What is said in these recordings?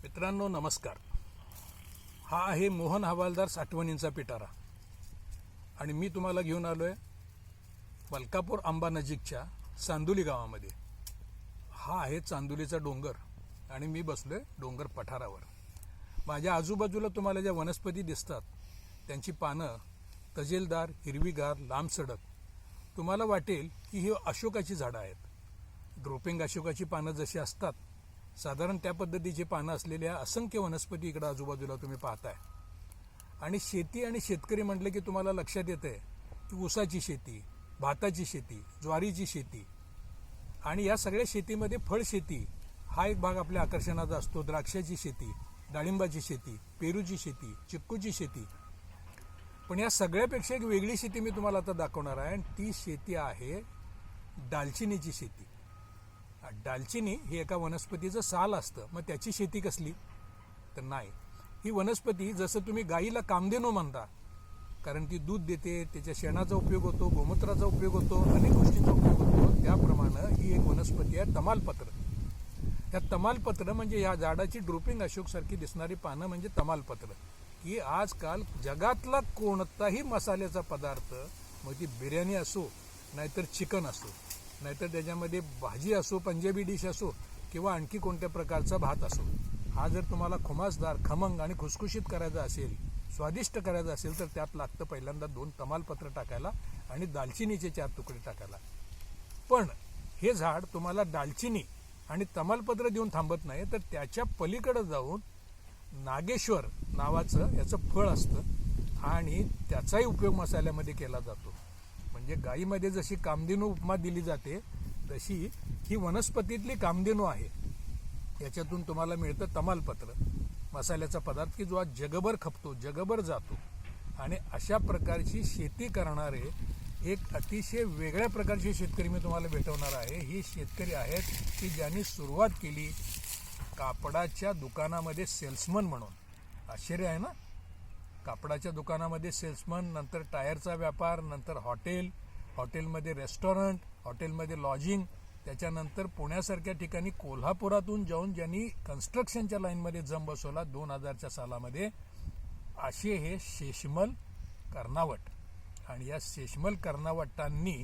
मित्रांनो नमस्कार. हा आहे मोहन हवालदार साठवणींचा पिटारा आणि मी तुम्हाला घेऊन आलो आहे मलकापूर आंबा नजीकच्या चांदोली गावामध्ये. हा आहे चांदोलीचा डोंगर आणि मी बसलो आहे डोंगर पठारावर. माझ्या आजूबाजूला तुम्हाला ज्या वनस्पती दिसतात त्यांची पानं तजेलदार, हिरवीगार, लांब सडक. तुम्हाला वाटेल की ही अशोकाची झाडं आहेत. ड्रोपिंग अशोकाची पानं जशी असतात साधारण त्या पद्धतीची पानं असलेल्या असंख्य वनस्पती इकडं आजूबाजूला तुम्ही पाहताय. आणि शेती आणि शेतकरी म्हटलं की तुम्हाला लक्षात येतं आहे की ऊसाची शेती, भाताची शेती, ज्वारीची शेती आणि या सगळ्या शेतीमध्ये फळशेती हा एक भाग आपल्या आकर्षणाचा असतो. द्राक्षाची शेती, डाळिंबाची शेती, पेरूची शेती, चिक्कूची शेती. पण या सगळ्यापेक्षा एक वेगळी शेती मी तुम्हाला आता दाखवणार आहे आणि ती शेती आहे दालचिनीची शेती. दालचिनी ही एका वनस्पतीचं साल असतं. मग त्याची शेती कसली? तर नाही, ही वनस्पती जसं तुम्ही गाईला कामधेनू म्हणता, कारण ती दूध देते, त्याच्या शेणाचा उपयोग होतो, गोमूत्राचा उपयोग होतो, अनेक गोष्टींचा उपयोग होतो, त्याप्रमाणे ही एक वनस्पती आहे तमालपत्र. त्या तमालपत्र म्हणजे या झाडाची ड्रोपिंग अशोकसारखी दिसणारी पानं म्हणजे तमालपत्र. की आजकाल जगातला कोणताही मसाल्याचा पदार्थ, मग ती बिर्याणी असो नाहीतर चिकन असो नाहीतर त्याच्यामध्ये भाजी असो, पंजाबी डिश असो किंवा आणखी कोणत्या प्रकारचा भात असो, हा जर तुम्हाला खुमासदार, खमंग आणि खुसखुशीत करायचा असेल, स्वादिष्ट करायचा असेल तर त्यात लागतं पहिल्यांदा 2 तमालपत्र टाकायला आणि दालचिनीचे 4 तुकडे टाकायला. पण हे झाड तुम्हाला दालचिनी आणि तमालपत्र देऊन थांबत नाही, तर त्याच्या पलीकडे जाऊन नागेश्वर नावाचं याचं फळ असतं आणि त्याचाही उपयोग मसाल्यामध्ये केला जातो. म्हणजे गाईमध्ये जशी कामधेनू उपमा दिली जाते तशी ही वनस्पतीतली कामधेनू आहे. याच्यातून तुम्हाला मिळतं तमालपत्र, मसाल्याचा पदार्थ की जो आज जगभर खपतो, जगभर जातो. आणि अशा प्रकारची शेती करणारे एक अतिशय वेगळ्या प्रकारचे शेतकरी मी तुम्हाला भेटवणार आहे. ही शेतकरी आहेत की ज्यांनी सुरुवात केली कापडाच्या दुकानामध्ये सेल्समन म्हणून. आश्चर्य आहे ना? कापडाच्या दुकानामध्ये सेल्समन, नंतर टायरचा व्यापार, नंतर हॉटेलमध्ये रेस्टॉरंट, हॉटेलमध्ये लॉजिंग, त्याच्यानंतर पुण्यासारख्या ठिकाणी कोल्हापुरातून जाऊन ज्यांनी कन्स्ट्रक्शनच्या लाईनमध्ये जम बसवला 2000च्या सालामध्ये, असे हे शेषमल कर्नावट. आणि या शेषमल कर्नावटांनी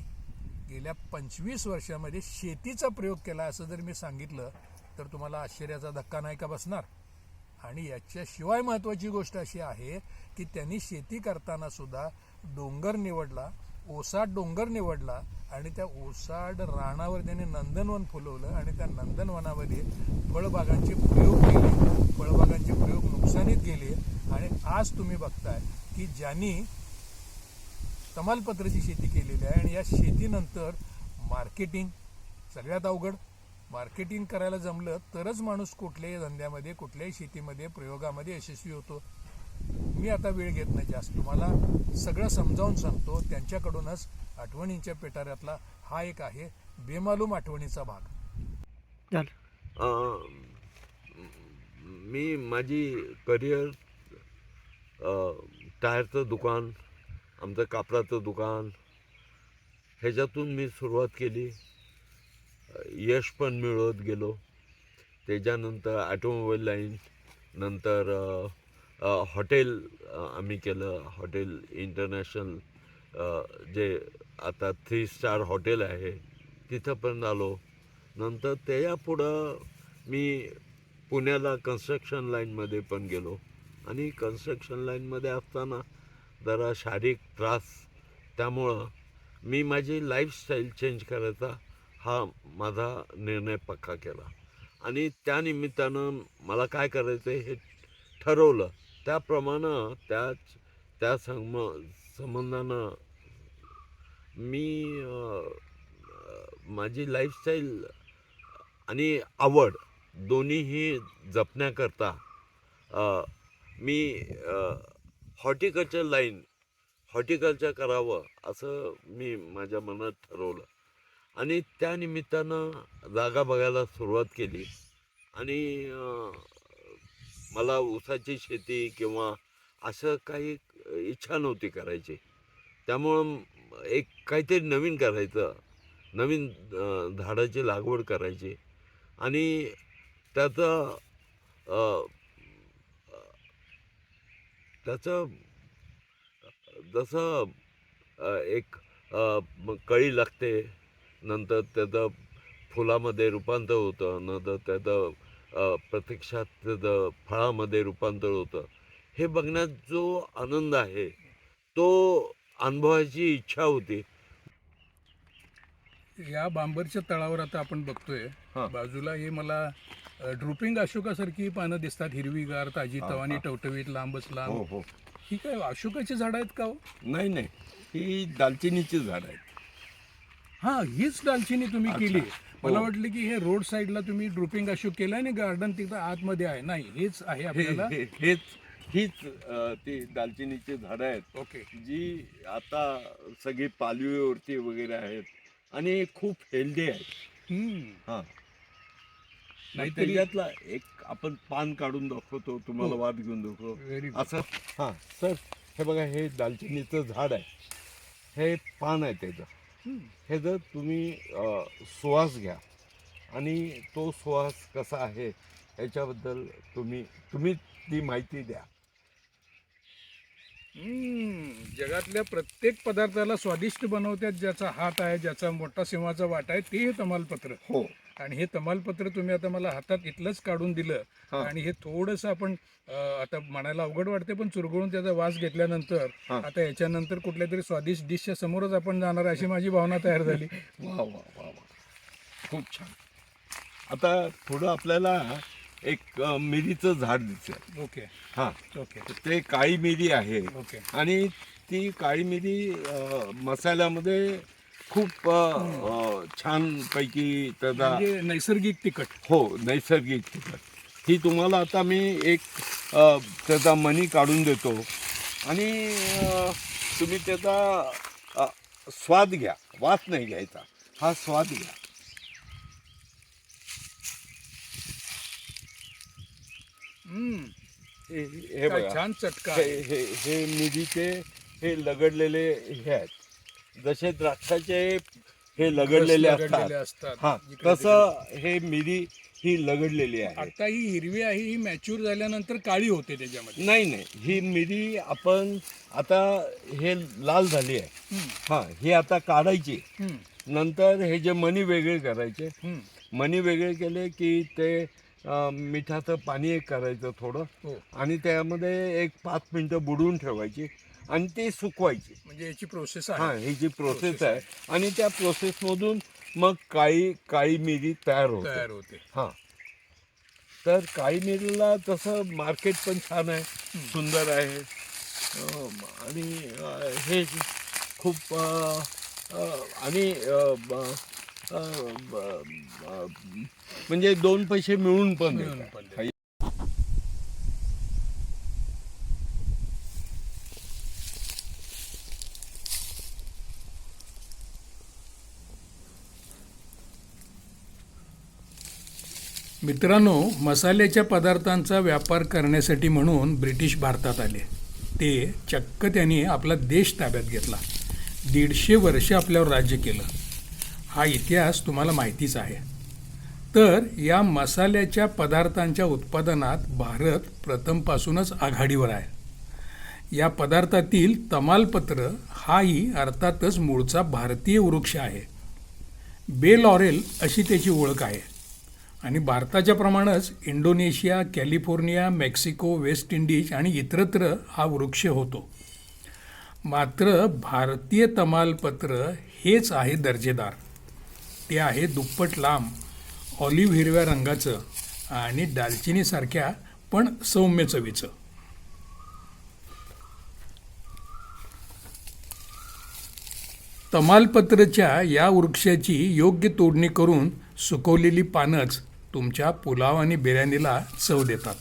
गेल्या 25 वर्षामध्ये शेतीचा प्रयोग केला असं जर मी सांगितलं तर तुम्हाला आश्चर्याचा धक्का नाही का बसणार? आणि याच्याशिवाय महत्त्वाची गोष्ट अशी आहे की त्यांनी शेती करताना सुद्धा डोंगर निवडला, ओसाड डोंगर निवडला आणि त्या ओसाड रानावर त्यांनी नंदनवन फुलवलं आणि त्या नंदनवनामध्ये फळबागांचे प्रयोग केले. फळबागांचे प्रयोग नुकसानीत गेले आणि आज तुम्ही बघताय की ज्यांनी तमालपत्राची शेती केलेली आहे आणि या शेतीनंतर मार्केटिंग सगळ्यात अवघड. मार्केटिंग करायला जमलं तरच माणूस कुठल्याही धंद्यामध्ये, कुठल्याही शेतीमध्ये, प्रयोगामध्ये यशस्वी होतो. मी आता वेळ घेत नाही जास्त, तुम्हाला सगळं समजावून सांगतो. त्यांच्याकडूनच आठवणींच्या पेटाऱ्यातला हा एक आहे बेमालूम आठवणीचा भाग. मी माझी करिअर टायरचं दुकान, आमचं कापडाचं दुकान ह्याच्यातून मी सुरुवात केली. यश पण मिळवत गेलो. त्याच्यानंतर ऑटोमोबाईल लाईन, नंतर हॉटेल आम्ही केलं. हॉटेल इंटरनॅशनल जे आता 3 स्टार हॉटेल आहे तिथंपर्यंत आलो. नंतर त्याच्यापुढं मी पुण्याला कन्स्ट्रक्शन लाईनमध्ये पण गेलो. आणि कन्स्ट्रक्शन लाईनमध्ये असताना जरा शारीरिक त्रास, त्यामुळं मी माझी लाईफस्टाईल चेंज करायचा हा माझा निर्णय पक्का केला. आणि त्यानिमित्तानं मला काय करायचं हे ठरवलं. त्याप्रमाणे त्या संबंधानं मी माझी लाईफस्टाईल आणि आवड दोन्हीही जपण्याकरता मी हॉर्टिकल्चर करावं असं मी माझ्या मनात ठरवलं. आणि त्यानिमित्तानं जागा बघायला सुरुवात केली. आणि मला ऊसाची शेती किंवा असं काही इच्छा नव्हती करायची. त्यामुळं एक काहीतरी नवीन करायचं, नवीन झाडाची लागवड करायची आणि त्याचा अ, त्याचं जसं एक कळी लागते, नंतर त्याचं फुलामध्ये रूपांतर होतं, नंतर त्याचं प्रत्यक्षात त्याचं फळामध्ये रूपांतर होतं. हे बघण्यात जो आनंद आहे तो अनुभवायची इच्छा होती. या बांबरच्या तळावर आता आपण बघतोय, हां. बाजूला हे मला ड्रुपिंग अशोकासारखी पानं दिसतात, हिरवीगार, ताजी, हां, तवानी, हां. टवटवीत, लांबच हो लांब. हो ही काय अशोकाची झाडं आहेत का हो? नाही नाही, ही दालचिनीची झाड आहेत. हा, हीच दालचिनी तुम्ही अच्छा. केली. मला हो. वाटलं की हे रोड साईडला तुम्ही ड्रुपिंग अशोक केलं आणि गार्डन तिथं आतमध्ये आहे. नाही, हेच आहे आपल्याला. हीच ती दालचिनीची झाडं आहेत, ओके. जी आता सगळी पालवीवरती वगैरे आहेत आणि खूप हेल्दी आहेत. हां. नाहीतरी त्याच्यातला एक आपण पान काढून दाखवतो, तुम्हाला हो. वाद घेऊन दाखवतो व्हेरी गुड. असं. हां सर, हे बघा, हे दालचिनीचं झाड आहे, हे पान आहे त्याचं. हे जर तुम्ही सुवास घ्या आणि तो सुवास कसा आहे याच्याबद्दल तुम्ही ती माहिती द्या. जगातल्या प्रत्येक पदार्थाला स्वादिष्ट बनवतात ज्याचा हात आहे, ज्याचा मोठा सिंहाचा वाटा आहे, ते हे तमालपत्र. हो. आणि हे तमालपत्र तुम्ही आता मला हातात इथलंच काढून दिलं. हां. आणि हे थोडंसं आपण आता म्हणायला अवघड वाटते, पण चुरगळून त्याचा वास घेतल्यानंतर हां. आता याच्यानंतर कुठल्या तरी स्वादिष्ट डिशच्या समोरच आपण जाणार अशी माझी भावना तयार झाली. वा वा वा वा, खूप छान. आता पुढं आपल्याला एक मिरीचं झाड दिसेल. ओके. हां, ओके. ते काळी मिरी आहे ओके. आणि ती काळी मिरी मसाल्यामध्ये खूप छानपैकी त्याचा, म्हणजे नैसर्गिक तिखट. हो, नैसर्गिक तिखट. ही तुम्हाला आता मी एक त्याचा मणी काढून देतो आणि तुम्ही त्याचा स्वाद घ्या, वास नाही घ्यायचा, हा स्वाद घ्या. हे काय बघा, छान चटका हे आहे. हे हे मिरीचे हे लगडलेले हे आहेत, जसे द्राक्षाचे हे लगडलेले लगडलेले असतात. असतात. हा, इकडे तसं हे मिरी ही लगडलेली आहे. आता ही हिरवी आहे, ही मॅच्युअर झाल्यानंतर काळी होते त्याच्यामध्ये. नाही नाही, ही मिरी आपण आता हे लाल झाली आहे. हा, ही आता काढायची, हम्म, नंतर हे जे मणी वेगळे करायचे. हम्म. मणी वेगळे केले की ते मिठाचं पाणी एक करायचं थोडं हो, आणि त्यामध्ये एक 5 मिनटं बुडवून ठेवायची आणि ते सुकवायची. म्हणजे याची प्रोसेस हां, आहे. ही जी प्रोसेस Process आहे आणि त्या प्रोसेसमधून मग काळी मिरी तयार होते. तयार होते. हां, तर काळी मिरीला तसं मार्केट पण छान आहे, सुंदर आहे. आणि हे खूप आणि म्हणजे 2 पैसे मिळून पण मिळून देतात. पण देतात. मित्रांनो, मसाल्याच्या पदार्थांचा व्यापार करण्यासाठी म्हणून ब्रिटिश भारतात आले. ते चक्क त्यांनी आपला देश ताब्यात घेतला. 150 वर्ष आपल्यावर राज्य केलं. हा इतिहास तुम्हाला माहितीच आहे. तर या मसाल्याच्या पदार्थांच्या उत्पादनात भारत प्रथमपासूनच आघाडीवर आहे. या पदार्थातील तमालपत्र हाही अर्थातच मूळचा भारतीय वृक्ष आहे. बे लॉरेल अशी त्याची ओळख आहे. आणि भारताच्या प्रमाणेच Indonesia, California, Mexico, West Indies आणि इतरत्र हा वृक्ष होतो. मात्र भारतीय तमालपत्र हेच आहे दर्जेदार. ते आहे दुप्पट लांब, ऑलिव्ह हिरव्या रंगाचं आणि दालचिनीसारख्या पण सौम्य चवीचं. तमालपत्रच्या या वृक्षाची योग्य तोडणी करून सुकवलेली पानंच तुमच्या पुलाव आणि बिर्याणीला चव देतात.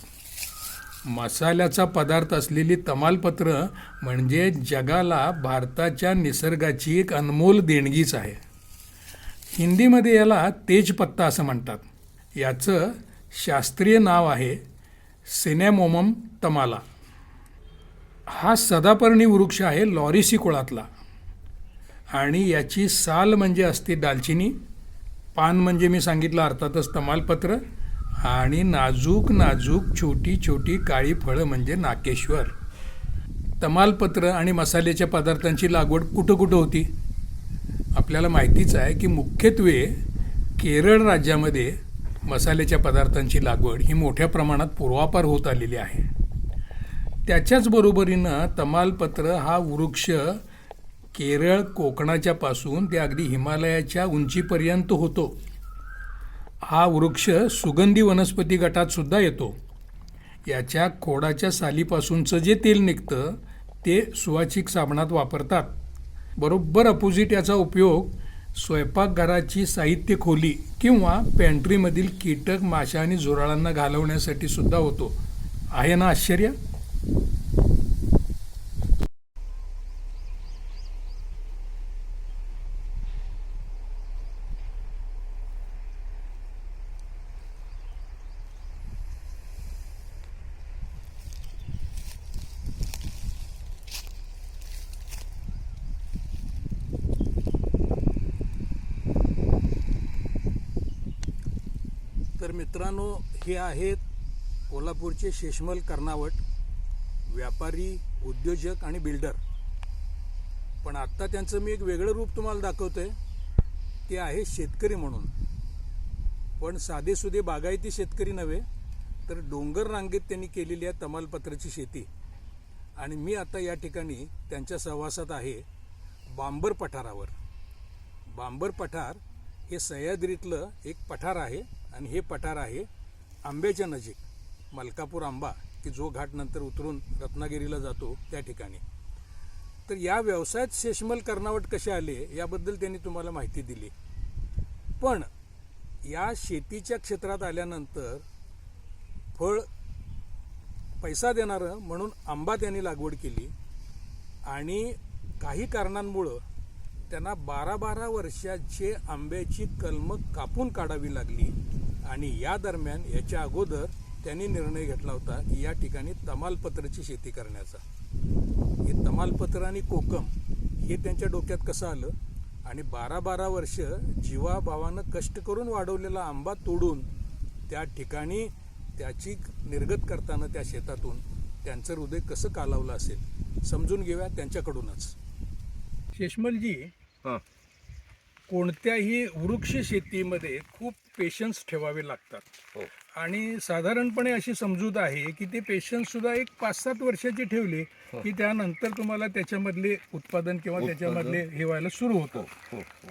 मसाल्याचा पदार्थ असलेली तमालपत्र म्हणजे जगाला भारताच्या निसर्गाची एक अनमोल देणगीच आहे. हिंदीमध्ये याला तेजपत्ता असं म्हणतात. याचं शास्त्रीय नाव आहे सिनेमोमम तमाला. हा सदापर्णी वृक्ष आहे लॉरेसी कुळातला. आणि याची साल म्हणजे असते दालचिनी, पान म्हणजे मी सांगितलं अर्थातच तमालपत्र, आणि नाजूक नाजूक छोटी छोटी काळी फळं म्हणजे नाकेश्वर. तमालपत्र आणि मसाल्याच्या पदार्थांची लागवड कुठं कुठं होती? आपल्याला माहितीच आहे की मुख्यत्वे केरळ राज्यामध्ये मसाल्याच्या पदार्थांची लागवड ही मोठ्या प्रमाणात पूर्वापार होत आलेली आहे. त्याच्याच बरोबरीनं तमालपत्र हा वृक्ष केरळ कोकणाच्या पासून ते अगदी हिमालयाच्या उंचीपर्यंत होतो. हा वृक्ष सुगंधी वनस्पती गटात सुद्धा येतो. याच्या खोडाच्या सालीपासूनचं जे तेल निघतं ते सुवासिक साबणात वापरतात. बरोबर अपोजिट याचा उपयोग स्वयंपाकघराची साहित्य खोली किंवा पॅन्ट्रीमधील कीटक, माशा आणि झुरळांना घालवण्यासाठी सुद्धा होतो. आहे ना आश्चर्य? तर मित्रांनो, हे आहेत कोल्हापूरचे शेषमल कर्नावट, व्यापारी, उद्योजक आणि बिल्डर. पण आत्ता त्यांचं मी एक वेगळं रूप तुम्हाला दाखवतोय. ते आहे शेतकरी म्हणून. पण साधेसुधे बागायती शेतकरी नव्हे, तर डोंगर रांगेत त्यांनी केलेली आहे तमालपत्राची शेती. आणि मी आता या ठिकाणी त्यांच्या सहवासात आहे बांबर पठारावर. बांबर पठार हे सह्याद्रीतलं एक पठार आहे आणि हे पठार आहे आंब्याच्या नजीक, मलकापूर आंबा, की जो घाट नंतर उतरून रत्नागिरीला जातो त्या ठिकाणी. तर या व्यवसायात शेषमल कर्नावट कसे आले याबद्दल त्यांनी तुम्हाला माहिती दिली. पण या शेतीच्या क्षेत्रात आल्यानंतर फळ पैसा देणारं म्हणून आंबा त्यांनी लागवड केली आणि काही कारणांमुळं त्यांना 12-12 वर्षाचे आंब्याची कलमं कापून काढावी लागली. आणि या दरम्यान, याच्या अगोदर त्यांनी निर्णय घेतला होता की या ठिकाणी तमालपत्राची शेती करण्याचा. हे तमालपत्र आणि कोकम हे त्यांच्या डोक्यात कसं आलं आणि 12-12 वर्ष जीवाभावानं कष्ट करून वाढवलेला आंबा तोडून त्या ठिकाणी त्याची निर्गत करताना त्या शेतातून त्यांचं हृदय कसं कालावलं असेल समजून घेऊया त्यांच्याकडूनच. शेषमलजी, कोणत्याही वृक्ष शेतीमध्ये खूप पेशन्स ठेवावे लागतात. हो. आणि साधारणपणे अशी समजूत आहे की ते पेशन्स सुद्धा एक 5-7 वर्षाचे ठेवले की त्यानंतर तुम्हाला त्याच्यामधले उत्पादन किंवा त्याच्यामधले हे व्हायला सुरू होतं.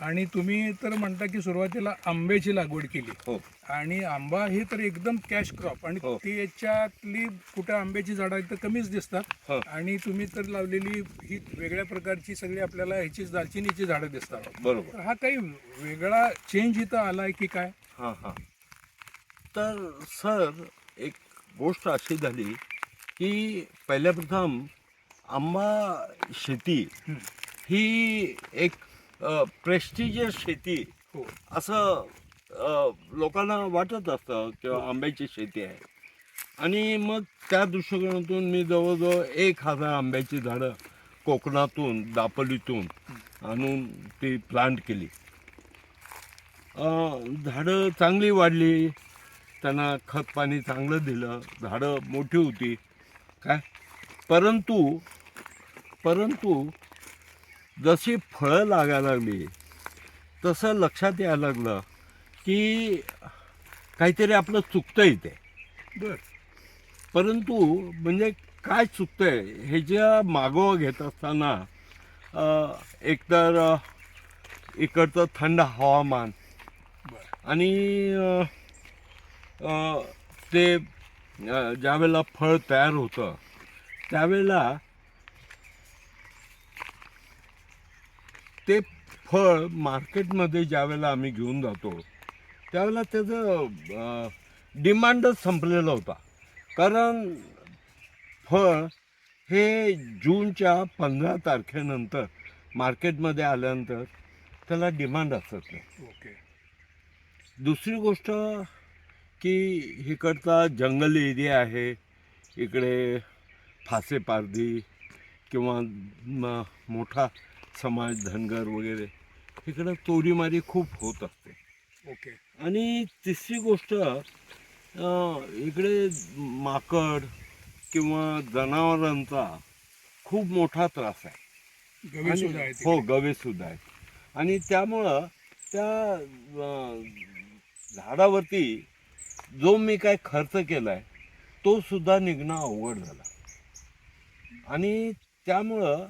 आणि तुम्ही तर म्हणता की सुरुवातीला आंब्याची लागवड केली आणि आंबा हे तर एकदम कॅश क्रॉप आणि ती याच्यातली कुठं आंब्याची झाडं आहेत तर कमीच दिसतात. आणि तुम्ही तर लावलेली ही वेगळ्या प्रकारची सगळी आपल्याला ह्याची दालचिनीची झाडं दिसतात. बरोबर. हा काही वेगळा चेंज इथं आलाय की काय? तर सर, एक गोष्ट अशी झाली की पहिल्या प्रथम आंबा शेती ही एक प्रेस्टिजियस शेती असं लोकांना वाटत असतं किंवा आंब्याची शेती आहे. आणि मग त्या दृष्टिकोनातून मी जवळजवळ 1000 आंब्याची झाडं कोकणातून, दापोलीतून आणून ती प्लांट केली. झाडं चांगली वाढली, त्यांना खत पाणी चांगलं दिलं, झाडं मोठी होती काय. परंतु जशी फळं लागायला लागली तसं लक्षात यायला लागलं की काहीतरी आपलं चुकतं इथे. परंतु म्हणजे काय चुकतंय ह्याच्या मागोवा घेत असताना एकतर इकडचं थंड हवामान आणि ते ज्यावेळेला फळ तयार होतं त्यावेळेला ते फळ मार्केटमध्ये ज्यावेळेला आम्ही घेऊन जातो त्यावेळेला त्याचं डिमांडच संपलेला होता. कारण फळ हे जूनच्या 15 तारखेनंतर मार्केटमध्ये आल्यानंतर त्याला डिमांड असत नाही. दुसरी गोष्ट की इकडचा जंगल एरिया आहे, इकडे फासेपारधी किंवा मोठा समाज धनगर वगैरे इकडं चोरीमारी खूप होत असते. आणि तिसरी गोष्ट इकडे माकड किंवा जनावरांचा खूप मोठा त्रास आहे. गवे सुद्धा आहेत हो, गवे सुद्धा आहेत. आणि त्यामुळं त्या झाडावरती जो मी काय खर्च केलाय तो सुद्धा निघणं अवघड झाला. आणि त्यामुळं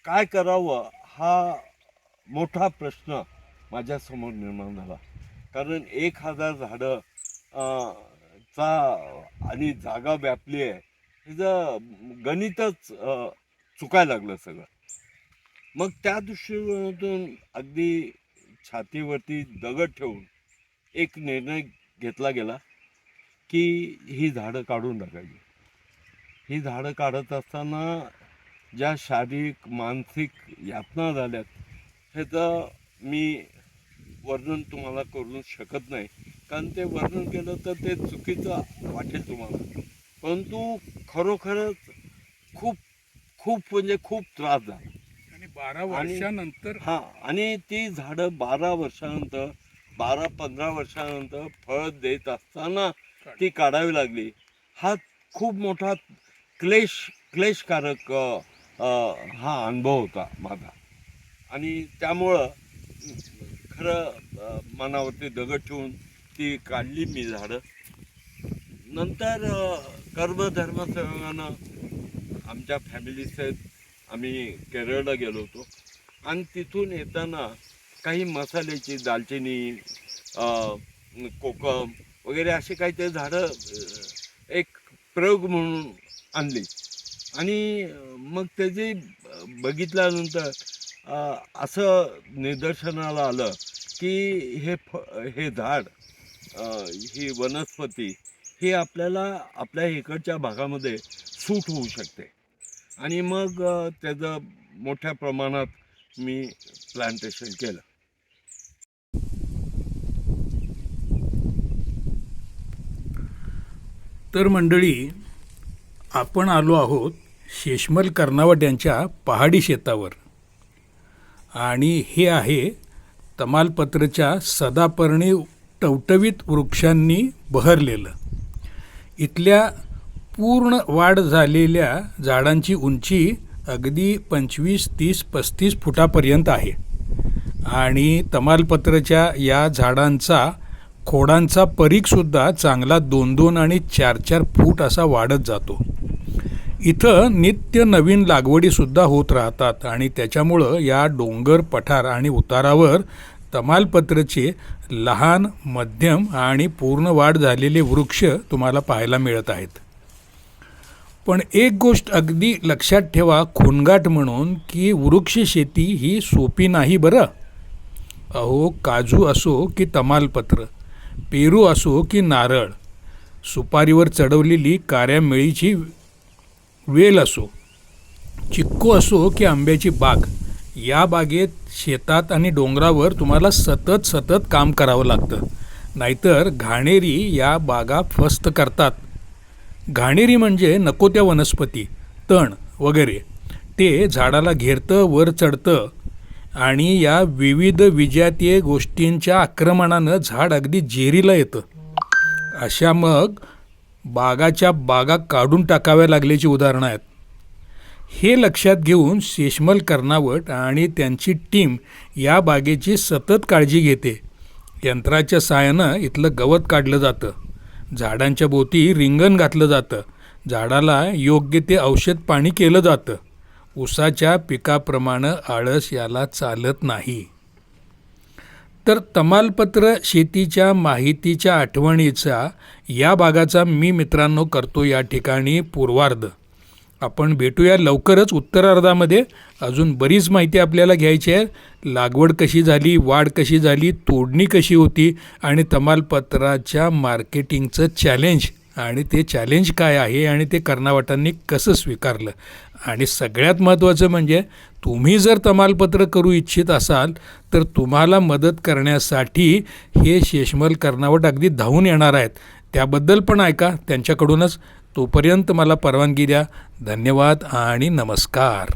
काय करावं हा मोठा प्रश्न माझ्यासमोर निर्माण झाला. कारण 1000 झाडं चा आणि जागा व्यापली आहे, हिचं गणितच चुकायला लागलं सगळं. मग त्या दृष्टिकोनातून अगदी छातीवरती दगड ठेवून एक निर्णय घेतला गेला की ही झाडं काढून टाकायची. ही झाडं काढत असताना ज्या शारीरिक मानसिक यातना झाल्यात ह्याचं मी वर्णन तुम्हाला करू शकत नाही, कारण ते वर्णन केलं तर ते चुकीचं वाटेल तुम्हाला. परंतु खरोखरच खूप खूप म्हणजे खूप त्रास झाला. आणि 12 वर्षानंतर हां, आणि ती झाडं 12 वर्षानंतर 12-15 वर्षानंतर फळ देत असताना ती काढावी लागली. हा खूप मोठा क्लेशकारक हा अनुभव होता माझा. आणि त्यामुळं खरं मनावरती दगड ठेवून ती काढली मी झाडं. नंतर कर्मधर्म संयोगानं आमच्या फॅमिलीसहित आम्ही केरळला गेलो होतो. आणि तिथून येताना काही मसाल्याची दालचिनी, कोकम वगैरे अशी काहीतरी झाडं एक प्रयोग म्हणून आणली. आणि मग त्याची बघितल्यानंतर असं निदर्शनाला आलं की हे झाड, ही वनस्पती ही आपल्याला आपल्या इकडच्या भागामध्ये सूट होऊ शकते. आणि मग त्याचं मोठ्या प्रमाणात मी प्लांटेशन केलं. तर मंडळी, आपण आलो आहोत शेषमल कर्नावट यांच्या पहाडी शेतावर. आणि हे आहे तमालपत्रच्या सदापर्णी टवटवीत वृक्षांनी बहरलेलं. इथल्या पूर्ण वाढ झालेल्या झाडांची उंची अगदी 25, 30, 35 फुटापर्यंत आहे. आणि तमालपत्रच्या या झाडांचा खोडांचा परीघसुद्धा चांगला 2-2 आणि 4-4 फूट असा वाढत जातो. इथं नित्य नवीन लागवडीसुद्धा होत राहतात. आणि त्याच्यामुळं या डोंगर पठार आणि उतारावर तमालपत्रचे लहान, मध्यम आणि पूर्ण वाढ झालेले वृक्ष तुम्हाला पाहायला मिळत आहेत. पण एक गोष्ट अगदी लक्षात ठेवा खुणगाट म्हणून, की वृक्ष शेती ही सोपी नाही बरं. अहो, काजू असो की तमालपत्र, पेरू असो की नारळ, सुपारीवर चढवलेली कार्यामेळीची वेल असो, चिक्कू असो की आंब्याची बाग, या बागेत, शेतात आणि डोंगरावर तुम्हाला सतत काम करावं लागतं. नाहीतर घाणेरी या बागा फस्त करतात. घाणेरी म्हणजे नको त्या वनस्पती, तण वगैरे ते झाडाला घेरतं, वर चढतं. आणि या विविध विजातीय गोष्टींच्या आक्रमणानं झाड अगदी जेरीला येतं. अशा मग बागाच्या बागा काढून टाकाव्या लागल्याची उदाहरणं आहेत. हे लक्षात घेऊन शेषमल कर्नावट आणि त्यांची टीम या बागेची सतत काळजी घेते. यंत्राच्या साहाय्यानं इथलं गवत काढलं जातं, झाडांच्या भोवती रिंगण घातलं जातं, झाडाला योग्य ते औषध पाणी केलं जातं. ऊसाच्या पिकाप्रमाणे आळस याला चालत नाही. तर तमालपत्र शेतीच्या माहितीच्या आठवणीचा या भागाचा मी मित्रांनो करतो या ठिकाणी पूर्वार्ध. आपण भेटूया लवकरच उत्तरार्धामध्ये. अजून बरीच माहिती आपल्याला घ्यायची आहे. लागवड कशी झाली, वाढ कशी झाली, तोडणी कशी होती आणि तमालपत्राच्या मार्केटिंगचं चॅलेंज आणि ते चॅलेंज काय आहे आणि ते कर्नावटांनी कसं स्वीकारलं. आणि सगळ्यात महत्त्वाचं म्हणजे तुम्ही जर तमालपत्र करू इच्छित असाल तर तुम्हाला मदत करण्यासाठी हे शेषमल कर्नावट अगदी धावून येणार आहेत. त्याबद्दल पण ऐका त्यांच्याकडूनच. तोपर्यंत मला परवानगी द्या. धन्यवाद आणि नमस्कार.